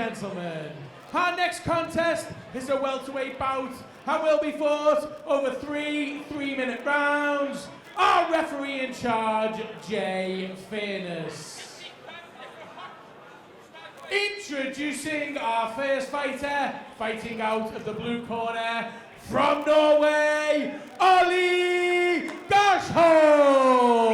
gentlemen, our next contest is a welterweight bout and will be fought over three-minute rounds. Our referee in charge, Jay Fairness. Introducing our first fighter, fighting out of the blue corner, from Norway, Ollie Garsholt.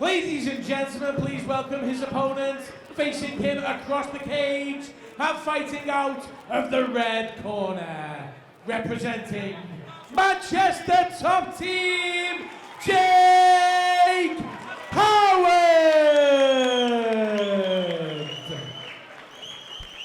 Ladies and gentlemen, please welcome his opponent, facing him across the cage and fighting out of the red corner, representing Manchester Top Team, Jake Howard!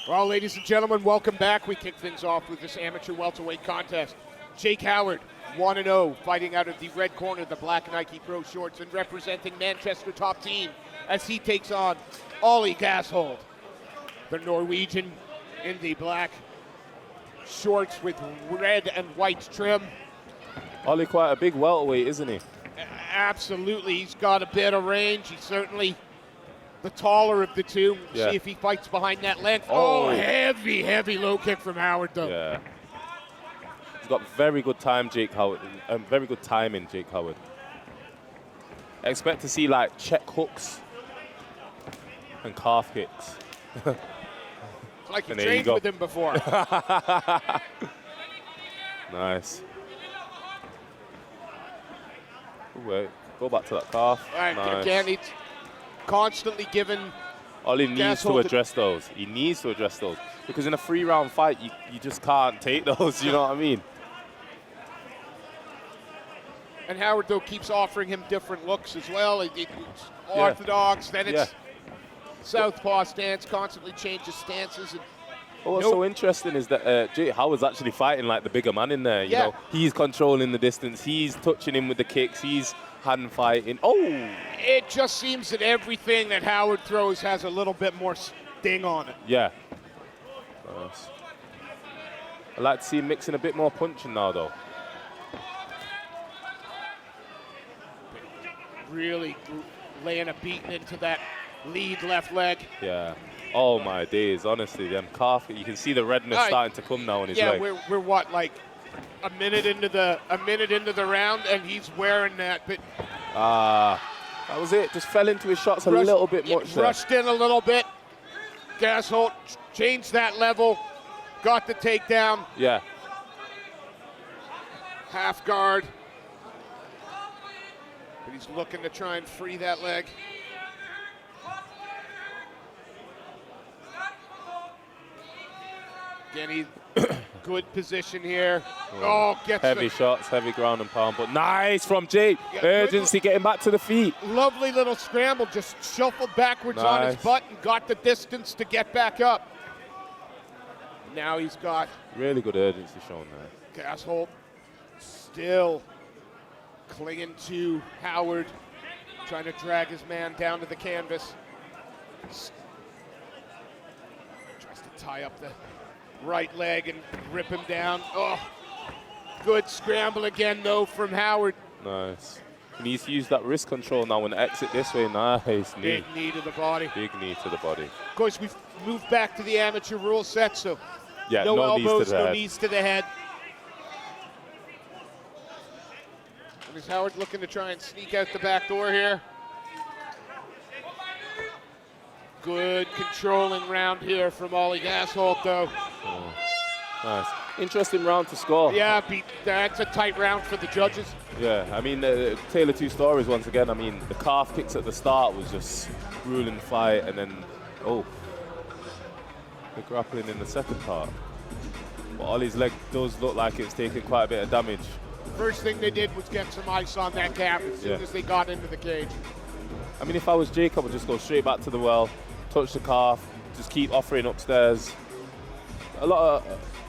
Well, ladies and gentlemen, welcome back. We kick things off with this amateur welterweight contest. Jake Howard, 1-0, fighting out of the red corner, the black Nike Pro shorts, and representing Manchester Top Team as he takes on Ollie Garsholt, the Norwegian in the black shorts with red and white trim. Ollie quite a big welterweight, isn't he? Absolutely, he's got a bit of range. He's certainly the taller of the two. Yeah. See if he fights behind that length. Oh. Oh, heavy low kick from Howard, though. Yeah. He's got very good time, Jake Howard. Very good timing, Jake Howard. I expect to see like check hooks and calf kicks. It's like you And there you trained go. with him before. Nice. Ooh, wait, go back to that calf. Nice. Again, he's constantly given. Ollie needs to Garsholt address those. He needs to address those. Because in a 3-round fight, you just can't take those, you know what I mean? And Howard, though, keeps offering him different looks as well. It's orthodox, then it's southpaw stance, constantly changes stances. And What's so interesting is that Jake Howard's actually fighting like the bigger man in there. You know, he's controlling the distance. He's touching him with the kicks. He's hand fighting. Oh! It just seems that everything that Howard throws has a little bit more sting on it. Yeah. Nice. I'd like to see him mixing a bit more punching now, though. Really laying a beating into that lead left leg. Yeah. Oh my days, honestly, them calf. You can see the redness starting to come now on his leg. Yeah, we're what, like a minute into the round, and he's wearing that. But that was it. Just fell into his shots a little bit much. Rushed in a little bit. Garsholt changed that level, got the takedown. Yeah. Half guard. But he's looking to try and free that leg. Again, he's good position here. Oh, gets heavy shots, heavy ground and pound, but nice from Jake. Urgency, getting back to the feet. Lovely little scramble, just shuffled backwards on his butt and got the distance to get back up. Now he's got really good urgency shown there. Garsholt still clinging to Howard, trying to drag his man down to the canvas. Tries to tie up the right leg and rip him down. Oh, good scramble again, though, from Howard. Nice. He needs to use that wrist control now and exit this way. Nice knee. Big knee to the body. Big knee to the body. Of course, we've moved back to the amateur rule set, so yeah, no elbows, knees to the no head. knees to the head. And is Howard looking to try and sneak out the back door here? Good controlling round here from Ollie Garsholt, though. Oh, nice. Interesting round to score. Yeah, that's a tight round for the judges. Yeah, I mean, Taylor two stories once again. I mean, the calf kicks at the start was just ruling the fight, and then, the grappling in the second part. But Ollie's leg does look like it's taking quite a bit of damage. First thing they did was get some ice on that calf as soon as they got into the cage. I mean, if I was Jake, I would just go straight back to the well, touch the calf, just keep offering upstairs. A lot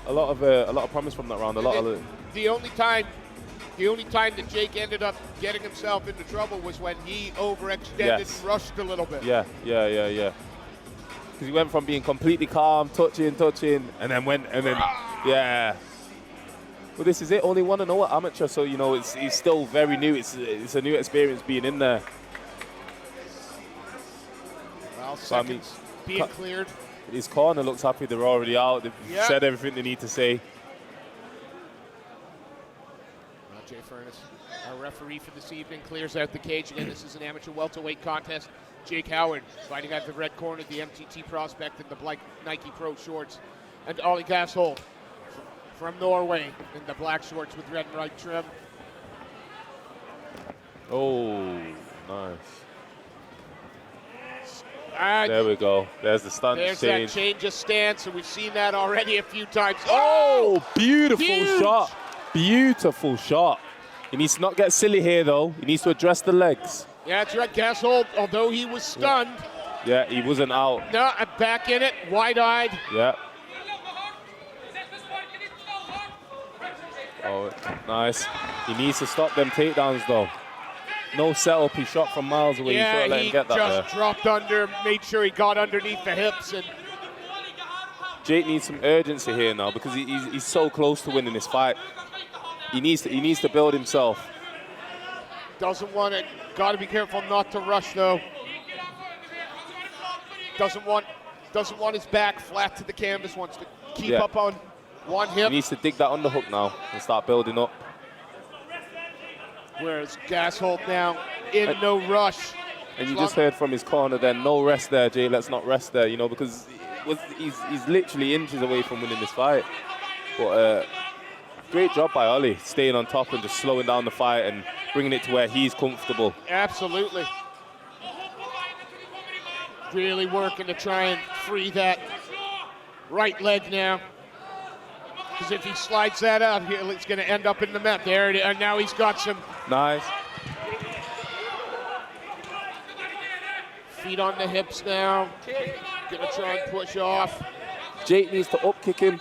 of promise from that round. The only time that Jake ended up getting himself into trouble was when he overextended and rushed a little bit. Yeah. Because he went from being completely calm, touching, and then yeah. Well, this is it. Only 1-0 at amateur, so he's still very new. It's a new experience being in there. seconds being cut- cleared. His corner looks happy. They're already out. They've Yeah. said everything they need to say. Jay Furness, our referee for this evening, clears out the cage. Again, this is an amateur welterweight contest. Jake Howard fighting out the red corner, the MTT prospect in the black Nike Pro shorts. And Ollie Gashold from Norway in the black shorts with red and white trim. Oh, nice. And There we go. There's the stance there's change. that change of stance, and we've seen that already a few times. Oh, beautiful Huge. shot. Beautiful shot. He needs to not get silly here, though. He needs to address the legs. Yeah, that's right. Gashold, although he was stunned, Yeah, he wasn't out. no, back in it, wide-eyed. Yeah. Oh, nice. He needs to stop them takedowns, though. No setup. He shot from miles away. You Yeah, sort of let he him get that just there. dropped under, made sure he got underneath the hips, and Jake needs some urgency here now because he's so close to winning this fight. He needs to build himself. doesn't want it. Got to be careful not to rush, though. Doesn't want his back flat to the canvas. Wants to keep Yeah. up on one He hip. needs to dig that underhook now and start building up. Whereas Gashold now in no rush. And you just heard from his corner then, no rest there, Jay. Let's not rest there, because he's literally inches away from winning this fight. But great job by Ollie, staying on top and just slowing down the fight and bringing it to where he's comfortable. Absolutely. Really working to try and free that right leg now. Because if he slides that out, it's going to end up in the mat. There it is. And now he's got some Nice. feet on the hips now. Going to try and push off. Jake needs to up kick him.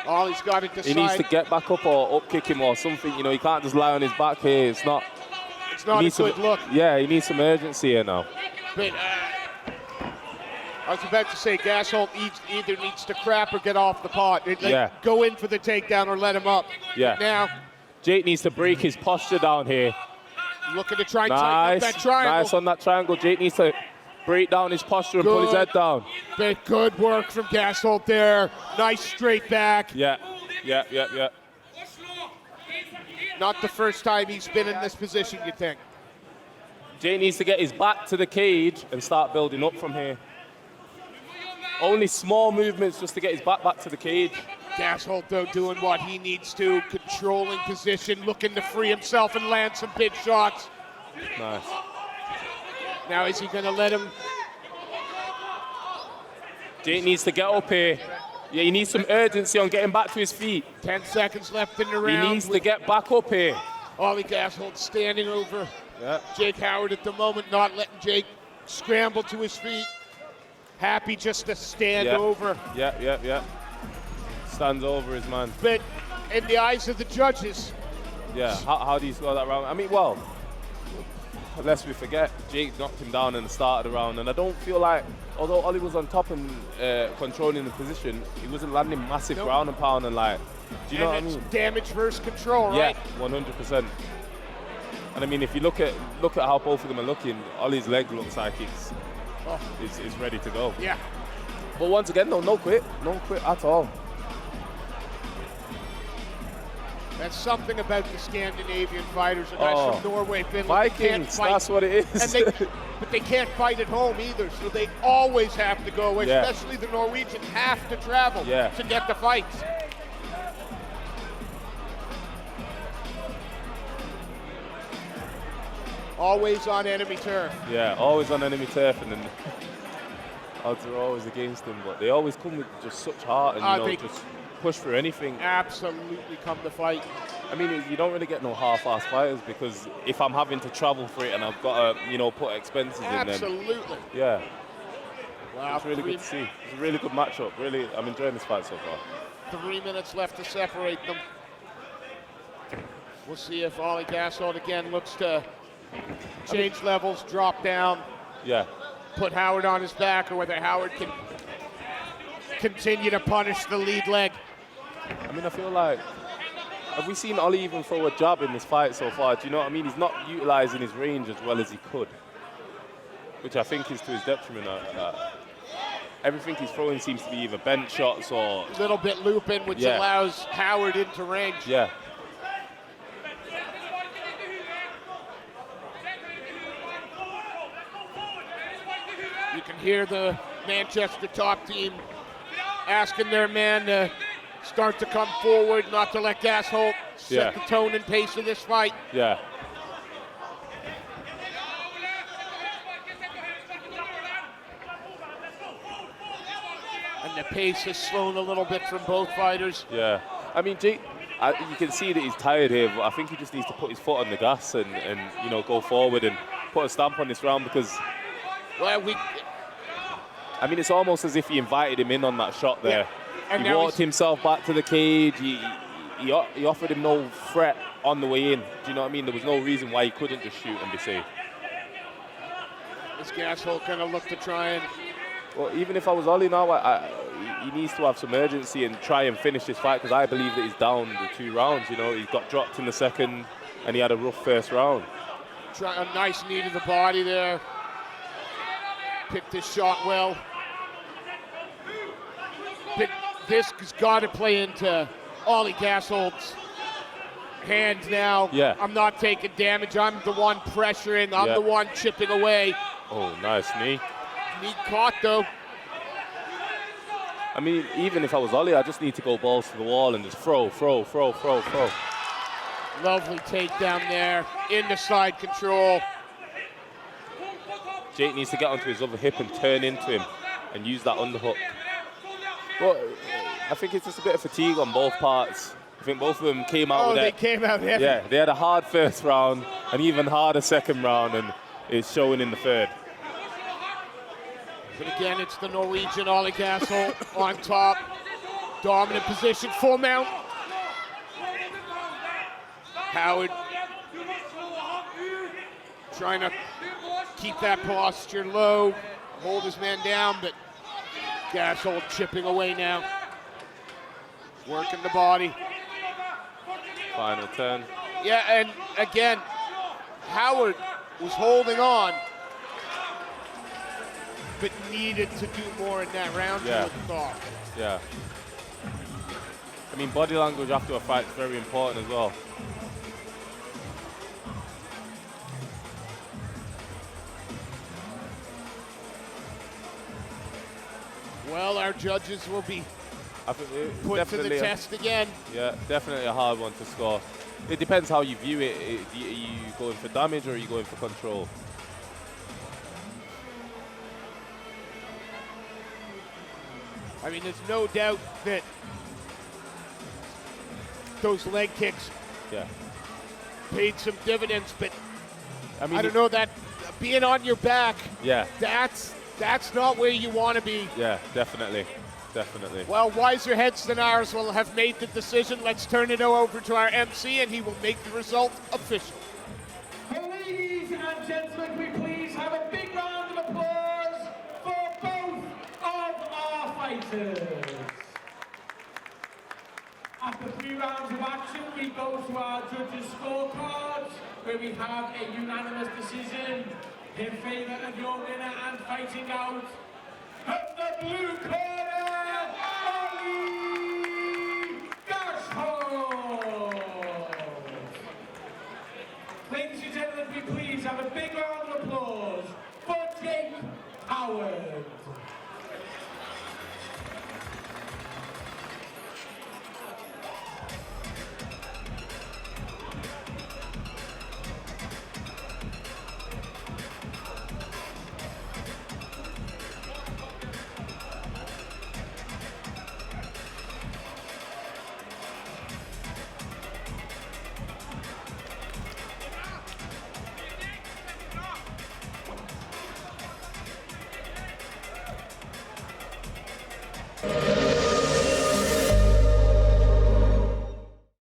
All he's got to decide. He needs to get back up or up kick him or something. He can't just lie on his back here. It's not a needs good some, look. Yeah, he needs some urgency here now. But I was about to say, Gashold either needs to crap or get off the pot. Yeah. Go in for the takedown or let him up. Yeah. But now, Jake needs to break his posture down here. looking to try and tighten up that triangle. Nice on that triangle. Jake needs to break down his posture and pull his Good. head down. But good work from Gashold there. Nice straight back. Yeah. Not the first time he's been in this position, you think. Jake needs to get his back to the cage and start building up from here. Only small movements just to get his back to the cage. Gashold, though, doing what he needs to, controlling position, looking to free himself and land some big shots. Nice. Now, is he going to let him? Jake needs to get up here. Yeah, he needs some urgency on getting back to his feet. 10 seconds left in the He round. needs to get back up here. Ollie Gashold standing over Yeah. Jake Howard at the moment, not letting Jake scramble to his feet. Happy just to stand over. Yeah. Stands over his man. But in the eyes of the judges, Yeah, how do you score that round? I mean, well, lest we forget, Jake knocked him down in the start of the round, and I don't feel like, although Ollie was on top and controlling the position, he wasn't landing massive Nope. ground and pound and like, do you know what I and it's mean? damage versus control, right? Yeah, 100%. And I mean, if you look at how both of them are looking, Ollie's leg looks like it's ready to go. Yeah. But once again, no quit at all. That's something about the Scandinavian fighters, the guys from Norway, Finland. They can't Vikings, fight. that's what it is. But they can't fight at home either, so they always have to go away, Yeah. especially the Norwegians have to travel Yeah. to get the fights. Always on enemy turf. Yeah, always on enemy turf, and then odds are always against them, but they always come with just such heart and They just push for anything. absolutely come to fight. I mean, you don't really get no half-ass fighters because if I'm having to travel for it and I've got to, put expenses in, then Absolutely. yeah, Wow, it's really good to see. It's a really good matchup. Really, I'm enjoying this fight so far. 3 minutes left to separate them. We'll see if Ollie Gashold again looks to change levels, drop down, Yeah, put Howard on his back, or whether Howard can continue to punish the lead leg. I mean, I feel like Have we seen Ollie even throw a jab in this fight so far? Do you know what I mean? He's not utilising his range as well as he could, which I think is to his detriment. Everything he's throwing seems to be either bench shots or... A little bit looping, which Yeah. allows Howard into range. Yeah. You can hear the Manchester top team asking their man to start to come forward, not to let Gasholt set Yeah. the tone and pace of this fight. Yeah. And the pace has slowed a little bit from both fighters. Yeah. I mean, Jake, you can see that he's tired here, but I think he just needs to put his foot on the gas and you know, go forward and put a stamp on this round because, Well, I mean, it's almost as if he invited him in on that shot there. Yeah. And He now walked himself back to the cage. He offered him no threat on the way in. Do you know what I mean? There was no reason why he couldn't just shoot and be safe. Is Gasholt going to look to try and... Well, even if I was Ollie now, he needs to have some urgency and try and finish this fight because I believe that he's down the 2 rounds. You know, he got dropped in the second and he had a rough first round. Try a nice knee to the body there. Picked his shot well. But this has got to play into Ollie Gasholt's hands now. Yeah. I'm not taking damage. I'm the one pressuring. I'm Yeah. the one chipping away. Oh, nice knee. Knee caught though. I mean, even if I was Ollie, I just need to go balls to the wall and just throw. Lovely takedown there. In the side control. Jake needs to get onto his other hip and turn into him and use that underhook. But I think it's just a bit of fatigue on both parts. I think both of them came out with they that. came out heavy. Yeah, they had a hard first round, an even harder second round, and it's showing in the third. But again, it's the Norwegian Ollie Gasholt on top. Dominant position, full mount. Howard trying to keep that posture low, hold his man down, but Gasholt chipping away now. Working the body. Final turn. Yeah, and again, Howard was holding on, but needed to do more in that round. Yeah. You would have thought. Yeah. I mean, body language after a fight is very important as well. Well, our judges will be I think it's put to the definitely test again. Yeah, definitely a hard one to score. It depends how you view it. Are you going for damage or are you going for control? I mean, there's no doubt that those leg kicks Yeah. paid some dividends, but I mean, I don't know that being on your back, Yeah, that's not where you want to be. yeah, definitely. Definitely. Well, wiser heads than ours will have made the decision. Let's turn it over to our MC, and he will make the result official. Ladies and gentlemen, we please have a big round of applause for both of our fighters. After 3 rounds of action, we go to our judges' scorecards, where we have a unanimous decision in favour of your winner and fighting out